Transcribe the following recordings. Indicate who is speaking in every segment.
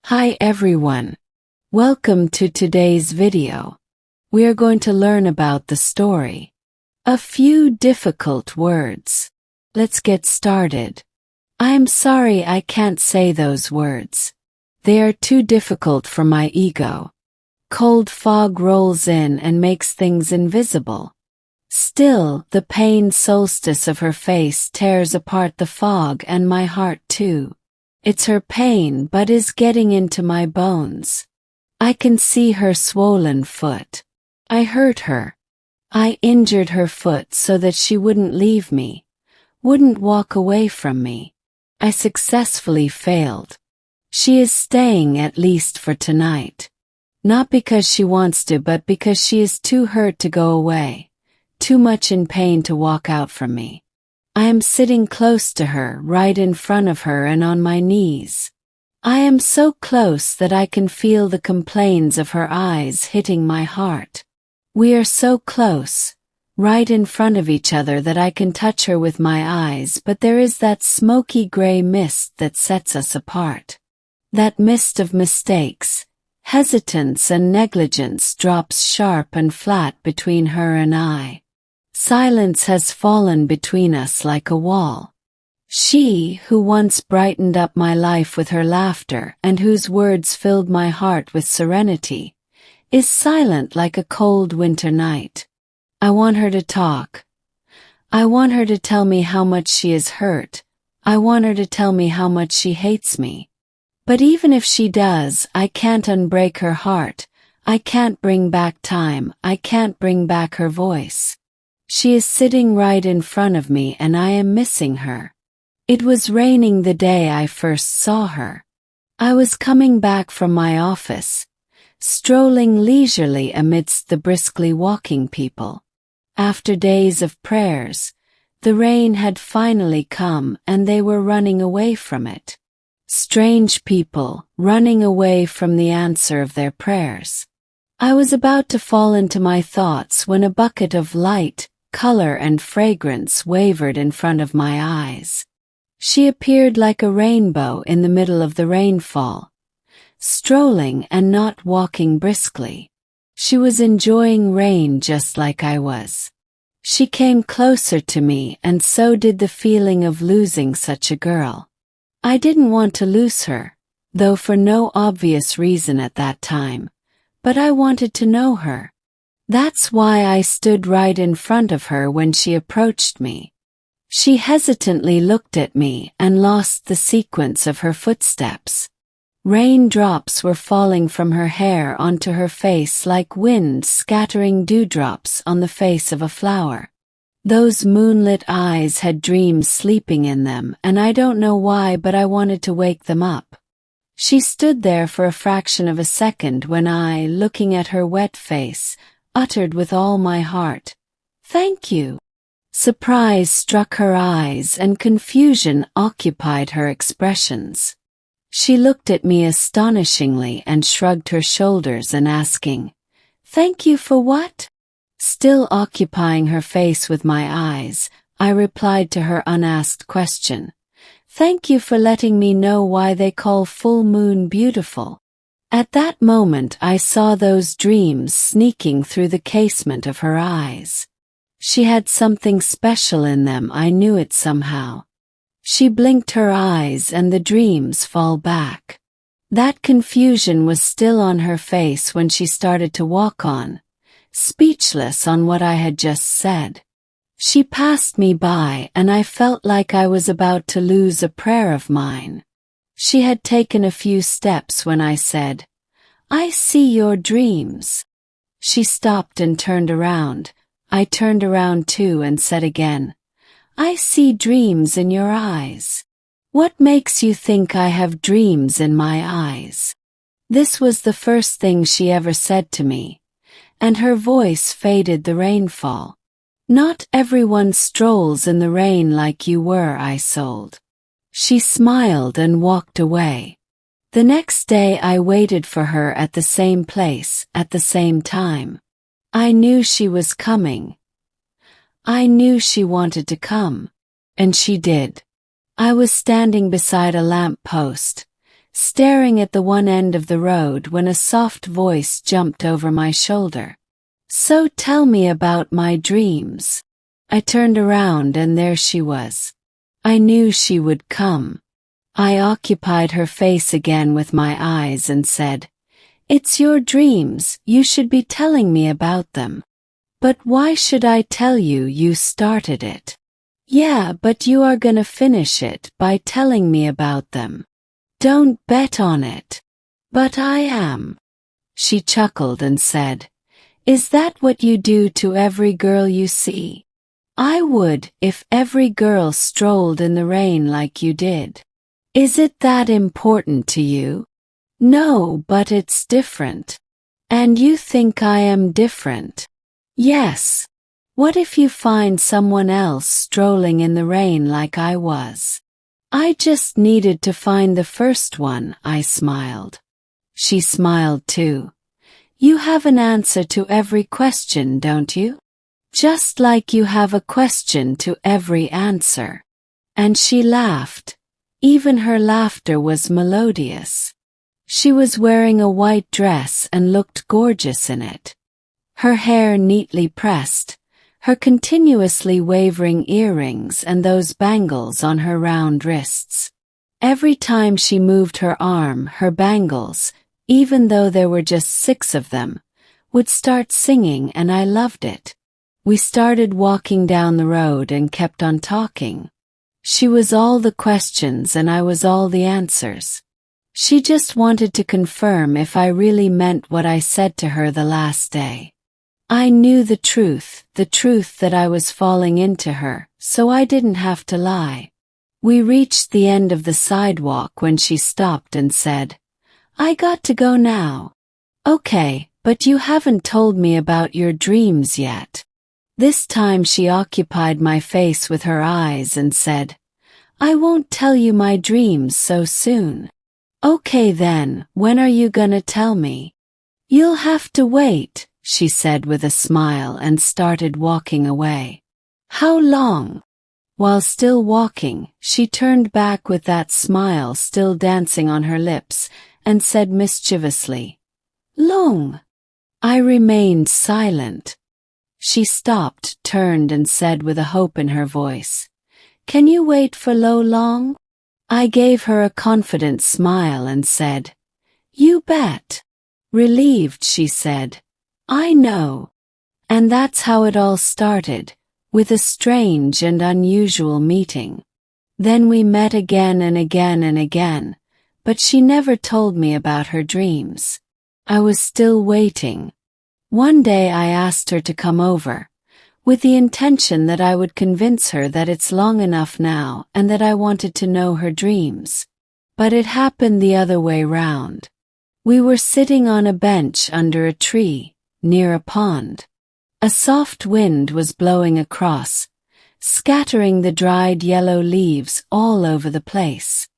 Speaker 1: Hi everyone. Welcome to today's video. We are going to learn about the story. A few difficult words. Let's get started. I'm sorry I can't say those words. They are too difficult for my ego. Cold fog rolls in and makes things invisible. Still, the pained solstice of her face tears apart the fog and my heart too. It's her pain but is getting into my bones. I can see her swollen foot. I hurt her. I injured her foot so that she wouldn't leave me, wouldn't walk away from me. I successfully failed. She is staying at least for tonight. Not because she wants to, but because she is too hurt to go away, too much in pain to walk out from me. I am sitting close to her, right in front of her and on my knees. I am so close that I can feel the complaints of her eyes hitting my heart. We are so close, right in front of each other that I can touch her with my eyes, but there is that smoky gray mist that sets us apart. That mist of mistakes, hesitance and negligence drops sharp and flat between her and I. Silence has fallen between us like a wall. She, who once brightened up my life with her laughter and whose words filled my heart with serenity, is silent like a cold winter night. I want her to talk. I want her to tell me how much she is hurt. I want her to tell me how much she hates me. But even if she does, I can't unbreak her heart. I can't bring back time. I can't bring back her voice. She is sitting right in front of me and I am missing her. It was raining the day I first saw her. I was coming back from my office, strolling leisurely amidst the briskly walking people. After days of prayers, the rain had finally come and they were running away from it. Strange people, running away from the answer of their prayers. I was about to fall into my thoughts when a bucket of light, color and fragrance wavered in front of my eyes. She appeared like a rainbow in the middle of the rainfall, strolling and not walking briskly. She was enjoying rain just like I was. She came closer to me and so did the feeling of losing such a girl. I didn't want to lose her, though for no obvious reason at that time, but I wanted to know her. That's why I stood right in front of her when she approached me. She hesitantly looked at me and lost the sequence of her footsteps. Raindrops were falling from her hair onto her face like wind scattering dewdrops on the face of a flower. Those moonlit eyes had dreams sleeping in them, and I don't know why, but I wanted to wake them up. She stood there for a fraction of a second when I, looking at her wet face, uttered with all my heart, "Thank you." Surprise struck her eyes and confusion occupied her expressions. She looked at me astonishingly and shrugged her shoulders and asking, "Thank you for what?" Still occupying her face with my eyes, I replied to her unasked question, "Thank you for letting me know why they call full moon beautiful." At that moment I saw those dreams sneaking through the casement of her eyes. She had something special in them, I knew it somehow. She blinked her eyes and the dreams fall back. That confusion was still on her face when she started to walk on, speechless on what I had just said. She passed me by and I felt like I was about to lose a prayer of mine. She had taken a few steps when I said, "I see your dreams." She stopped and turned around. I turned around too and said again, "I see dreams in your eyes. What makes you think I have dreams in my eyes?" This was the first thing she ever said to me, and her voice faded the rainfall. "Not everyone strolls in the rain like you were," I sold. She smiled and walked away. The next day I waited for her at the same place, at the same time. I knew she was coming. I knew she wanted to come. And she did. I was standing beside a lamp post, staring at the one end of the road when a soft voice jumped over my shoulder. "So tell me about my dreams." I turned around and there she was. I knew she would come. I occupied her face again with my eyes and said, "It's your dreams, you should be telling me about them." "But why should I tell you? You started it." "Yeah, but you are gonna finish it by telling me about them." "Don't bet on it." "But I am." She chuckled and said, "Is that what you do to every girl you see?" "I would if every girl strolled in the rain like you did." "Is it that important to you?" "No, but it's different." "And you think I am different?" "Yes." "What if you find someone else strolling in the rain like I was?" "I just needed to find the first one," I smiled. She smiled too. "You have an answer to every question, don't you? Just like you have a question to every answer." And she laughed. Even her laughter was melodious. She was wearing a white dress and looked gorgeous in it. Her hair neatly pressed, her continuously wavering earrings and those bangles on her round wrists. Every time she moved her arm, her bangles, even though there were just 6 of them, would start singing, and I loved it. We started walking down the road and kept on talking. She was all the questions and I was all the answers. She just wanted to confirm if I really meant what I said to her the last day. I knew the truth that I was falling into her, so I didn't have to lie. We reached the end of the sidewalk when she stopped and said, "I got to go now." "Okay, but you haven't told me about your dreams yet." This time she occupied my face with her eyes and said, "I won't tell you my dreams so soon." "Okay then, when are you gonna tell me?" "You'll have to wait," she said with a smile and started walking away. "How long?" While still walking, she turned back with that smile still dancing on her lips and said mischievously, "Long." I remained silent. She stopped, turned and said with a hope in her voice, "Can you wait for long?" I gave her a confident smile and said, "You bet." Relieved, she said, "I know." And that's how it all started, with a strange and unusual meeting. Then we met again and again and again, but she never told me about her dreams. I was still waiting. One day I asked her to come over, with the intention that I would convince her that it's long enough now and that I wanted to know her dreams. But it happened the other way round. We were sitting on a bench under a tree, near a pond. A soft wind was blowing across, scattering the dried yellow leaves all over the place.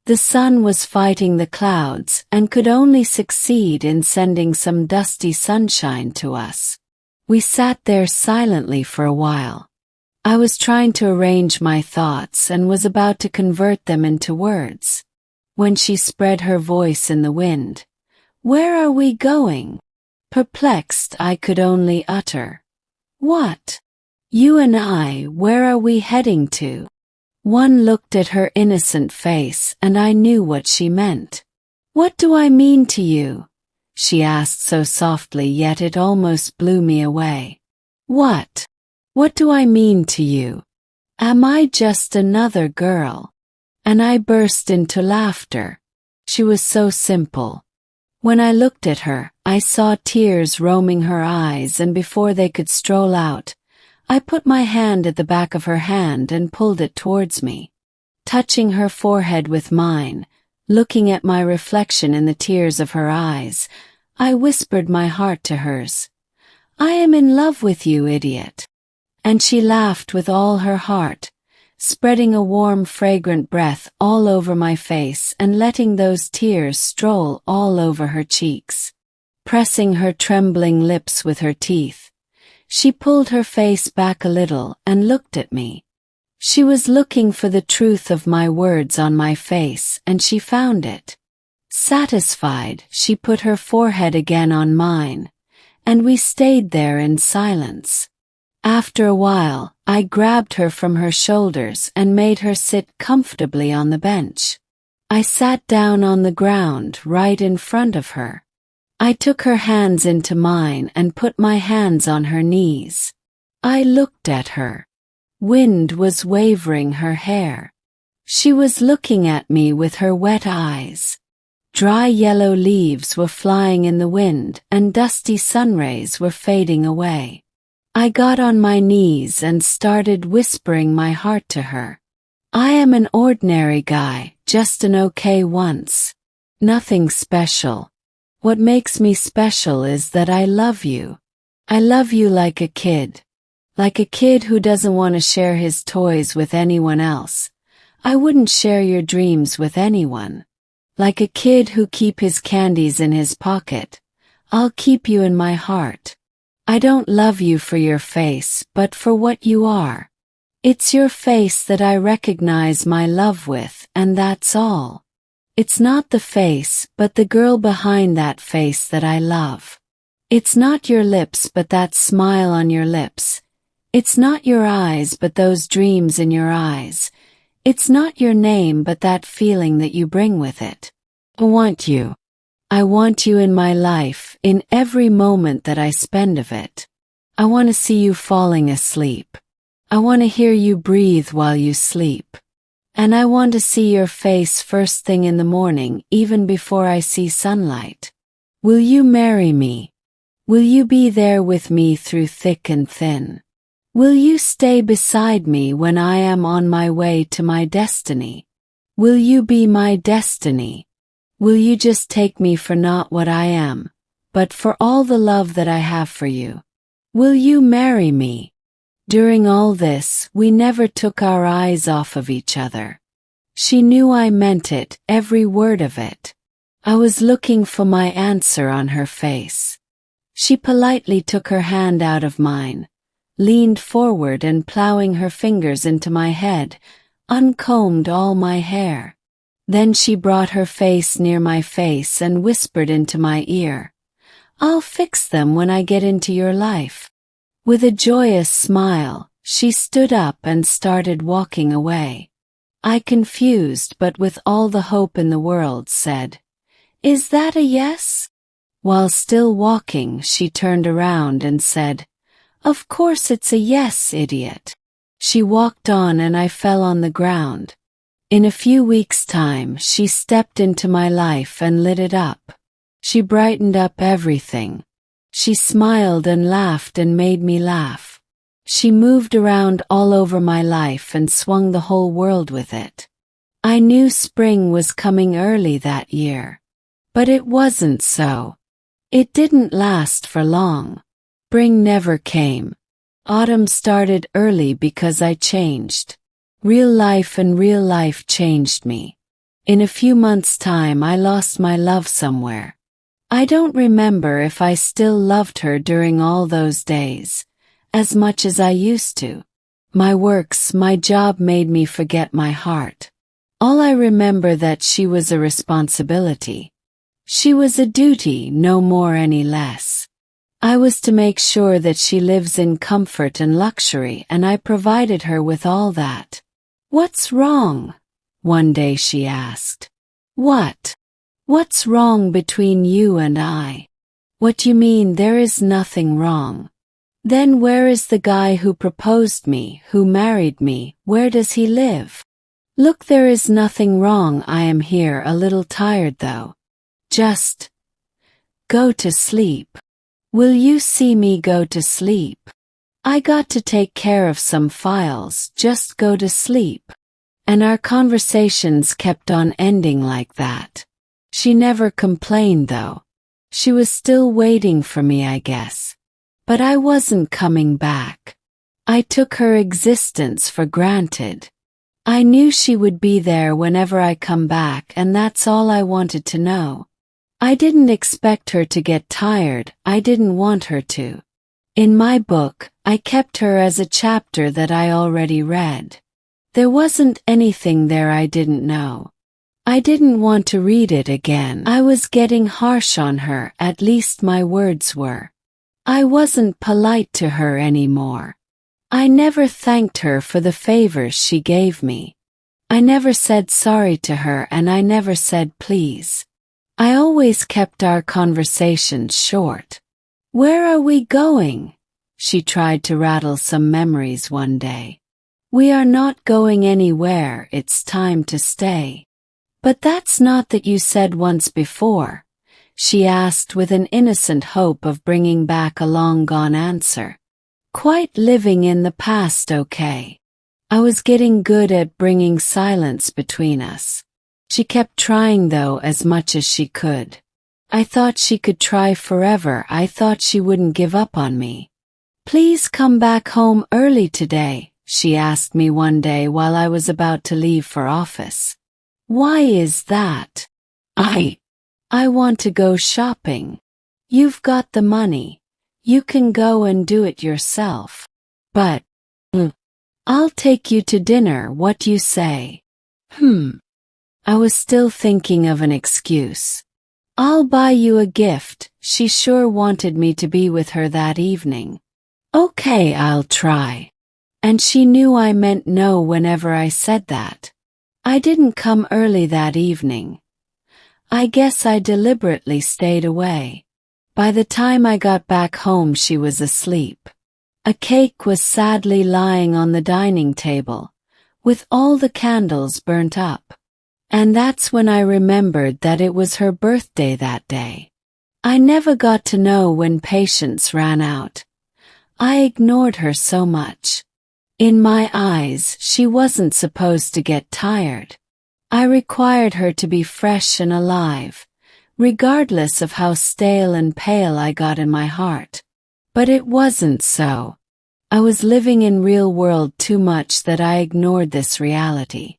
Speaker 1: The sun was fighting the clouds and could only succeed in sending some dusty sunshine to us. We sat there silently for a while. I was trying to arrange my thoughts and was about to convert them into words, when she spread her voice in the wind. "Where are we going?" Perplexed, I could only utter, "What?" "You and I, where are we heading to?" One looked at her innocent face and I knew what she meant. "What do I mean to you?" she asked so softly, yet it almost blew me away. "What? What do I mean to you? Am I just another girl?" And I burst into laughter. She was so simple. When I looked at her, I saw tears roaming her eyes, and before they could stroll out, I put my hand at the back of her hand and pulled it towards me. Touching her forehead with mine, looking at my reflection in the tears of her eyes, I whispered my heart to hers. "I am in love with you, idiot." And she laughed with all her heart, spreading a warm, fragrant breath all over my face and letting those tears stroll all over her cheeks. Pressing her trembling lips with her teeth, she pulled her face back a little and looked at me. She was looking for the truth of my words on my face, and she found it. Satisfied, she put her forehead again on mine, and we stayed there in silence. After a while, I grabbed her from her shoulders and made her sit comfortably on the bench. I sat down on the ground right in front of her. I took her hands into mine and put my hands on her knees. I looked at her. Wind was wavering her hair. She was looking at me with her wet eyes. Dry yellow leaves were flying in the wind and dusty sunrays were fading away. I got on my knees and started whispering my heart to her. I am an ordinary guy, just an okay once. Nothing special. What makes me special is that I love you. I love you like a kid. Like a kid who doesn't want to share his toys with anyone else. I wouldn't share your dreams with anyone. Like a kid who keep his candies in his pocket. I'll keep you in my heart. I don't love you for your face, but for what you are. It's your face that I recognize my love with, and that's all. It's not the face, but the girl behind that face that I love. It's not your lips, but that smile on your lips. It's not your eyes, but those dreams in your eyes. It's not your name, but that feeling that you bring with it. I want you. I want you in my life, in every moment that I spend of it. I want to see you falling asleep. I want to hear you breathe while you sleep. And I want to see your face first thing in the morning, even before I see sunlight. Will you marry me? Will you be there with me through thick and thin? Will you stay beside me when I am on my way to my destiny? Will you be my destiny? Will you just take me for not what I am, but for all the love that I have for you? Will you marry me? During all this, we never took our eyes off of each other. She knew I meant it, every word of it. I was looking for my answer on her face. She politely took her hand out of mine, leaned forward and plowing her fingers into my head, uncombed all my hair. Then she brought her face near my face and whispered into my ear, "I'll fix them when I get into your life." With a joyous smile, she stood up and started walking away. I, confused but with all the hope in the world, said, "Is that a yes?" While still walking, she turned around and said, "Of course it's a yes, idiot." She walked on and I fell on the ground. In a few weeks' time, she stepped into my life and lit it up. She brightened up everything. She smiled and laughed and made me laugh. She moved around all over my life and swung the whole world with it. I knew spring was coming early that year. But it wasn't so. It didn't last for long. Spring never came. Autumn started early because I changed. Real life changed me. In a few months' time I lost my love somewhere. I don't remember if I still loved her during all those days, as much as I used to. My job made me forget my heart. All I remember that she was a responsibility. She was a duty, no more any less. I was to make sure that she lives in comfort and luxury, and I provided her with all that. "What's wrong?" one day she asked. "What? What's wrong between you and I?" "What you mean? There is nothing wrong." "Then where is the guy who proposed me, who married me? Where does he live?" "Look, there is nothing wrong. I am here, a little tired though. Just go to sleep. Will you see me go to sleep? I got to take care of some files, just go to sleep." And our conversations kept on ending like that. She never complained though. She was still waiting for me, I guess. But I wasn't coming back. I took her existence for granted. I knew she would be there whenever I come back, and that's all I wanted to know. I didn't expect her to get tired, I didn't want her to. In my book, I kept her as a chapter that I already read. There wasn't anything there I didn't know. I didn't want to read it again. I was getting harsh on her, at least my words were. I wasn't polite to her anymore. I never thanked her for the favors she gave me. I never said sorry to her, and I never said please. I always kept our conversations short. Where are we going? She tried to rattle some memories one day. We are not going anywhere, it's time to stay. But that's not that you said once before, she asked with an innocent hope of bringing back a long-gone answer. Quite living in the past, okay. I was getting good at bringing silence between us. She kept trying though as much as she could. I thought she could try forever. I thought she wouldn't give up on me. Please come back home early today, she asked me one day while I was about to leave for office. Why is that? I want to go shopping. You've got the money. You can go and do it yourself. But, I'll take you to dinner, what you say? I was still thinking of an excuse. I'll buy you a gift. She sure wanted me to be with her that evening. Okay, I'll try. And she knew I meant no whenever I said that. I didn't come early that evening. I guess I deliberately stayed away. By the time I got back home, she was asleep. A cake was sadly lying on the dining table, with all the candles burnt up. And that's when I remembered that it was her birthday that day. I never got to know when patience ran out. I ignored her so much. In my eyes, she wasn't supposed to get tired. I required her to be fresh and alive, regardless of how stale and pale I got in my heart. But it wasn't so. I was living in real world too much that I ignored this reality.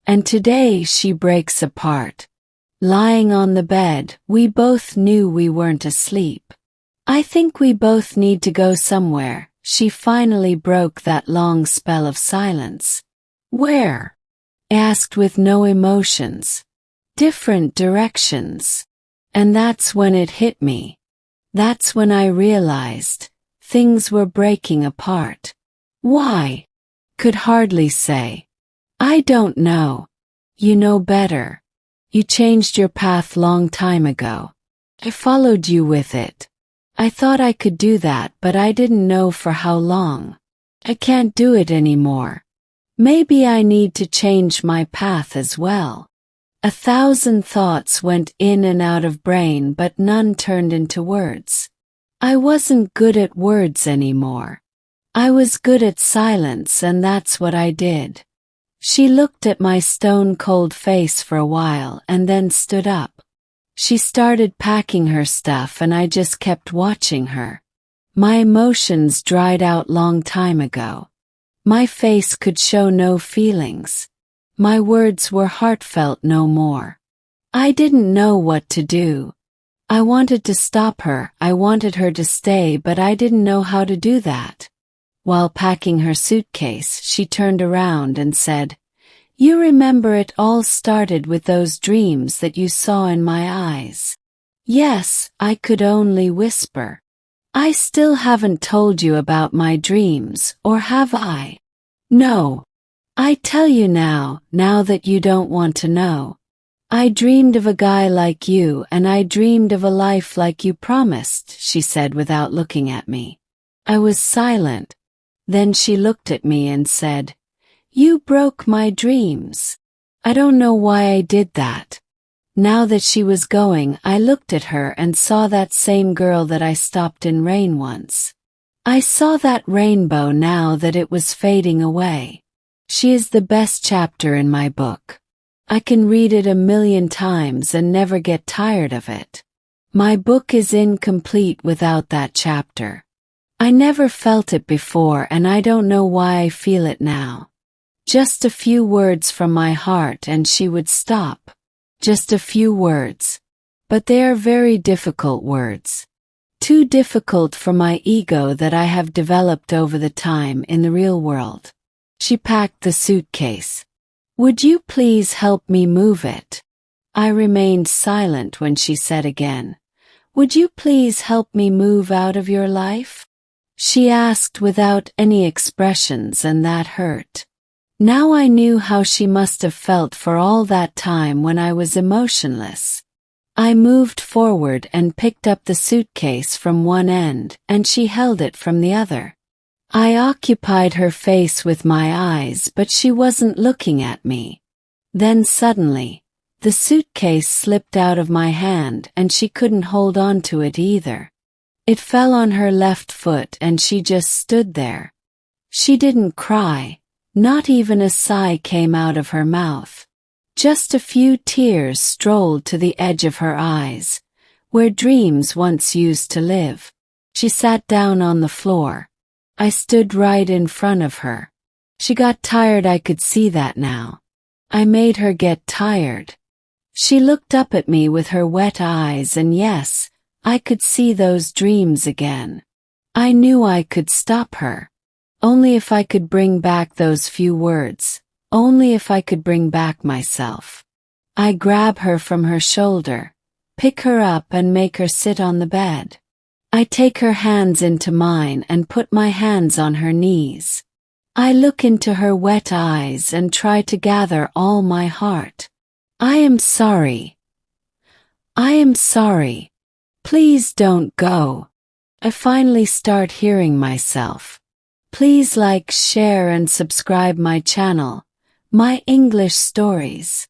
Speaker 1: And today she breaks apart. Lying on the bed, we both knew we weren't asleep. I think we both need to go somewhere. She finally broke that long spell of silence. Where? Asked with no emotions. Different directions. And that's when it hit me. That's when I realized things were breaking apart. Why? Could hardly say. I don't know. You know better. You changed your path long time ago. I followed you with it. I thought I could do that, but I didn't know for how long. I can't do it anymore. Maybe I need to change my path as well. 1,000 thoughts went in and out of brain, but none turned into words. I wasn't good at words anymore. I was good at silence, and that's what I did. She looked at my stone-cold face for a while and then stood up. She started packing her stuff, and I just kept watching her. My emotions dried out long time ago. My face could show no feelings. My words were heartfelt no more. I didn't know what to do. I wanted to stop her, I wanted her to stay, but I didn't know how to do that. While packing her suitcase, she turned around and said, "You remember it all started with those dreams that you saw in my eyes." Yes, I could only whisper. I still haven't told you about my dreams, or have I? No. I tell you now that you don't want to know. I dreamed of a guy like you, and I dreamed of a life like you promised, she said without looking at me. I was silent. Then she looked at me and said, "You broke my dreams." I don't know why I did that. Now that she was going, I looked at her and saw that same girl that I stopped in rain once. I saw that rainbow now that it was fading away. She is the best chapter in my book. I can read it 1,000,000 times and never get tired of it. My book is incomplete without that chapter. I never felt it before, and I don't know why I feel it now. Just a few words from my heart and she would stop. Just a few words. But they are very difficult words. Too difficult for my ego that I have developed over the time in the real world. She packed the suitcase. "Would you please help me move it?" I remained silent when she said again, "Would you please help me move out of your life?" She asked without any expressions, and that hurt. Now I knew how she must have felt for all that time when I was emotionless. I moved forward and picked up the suitcase from one end, and she held it from the other. I occupied her face with my eyes, but she wasn't looking at me. Then suddenly, the suitcase slipped out of my hand and she couldn't hold on to it either. It fell on her left foot and she just stood there. She didn't cry, not even a sigh came out of her mouth. Just a few tears strolled to the edge of her eyes, where dreams once used to live. She sat down on the floor. I stood right in front of her. She got tired, I could see that now. I made her get tired. She looked up at me with her wet eyes, and yes, I could see those dreams again. I knew I could stop her. Only if I could bring back those few words, only if I could bring back myself. I grab her from her shoulder, pick her up and make her sit on the bed. I take her hands into mine and put my hands on her knees. I look into her wet eyes and try to gather all my heart. "I am sorry. I am sorry. Please don't go." I finally start hearing myself. Please like, share and subscribe my channel, My English Stories.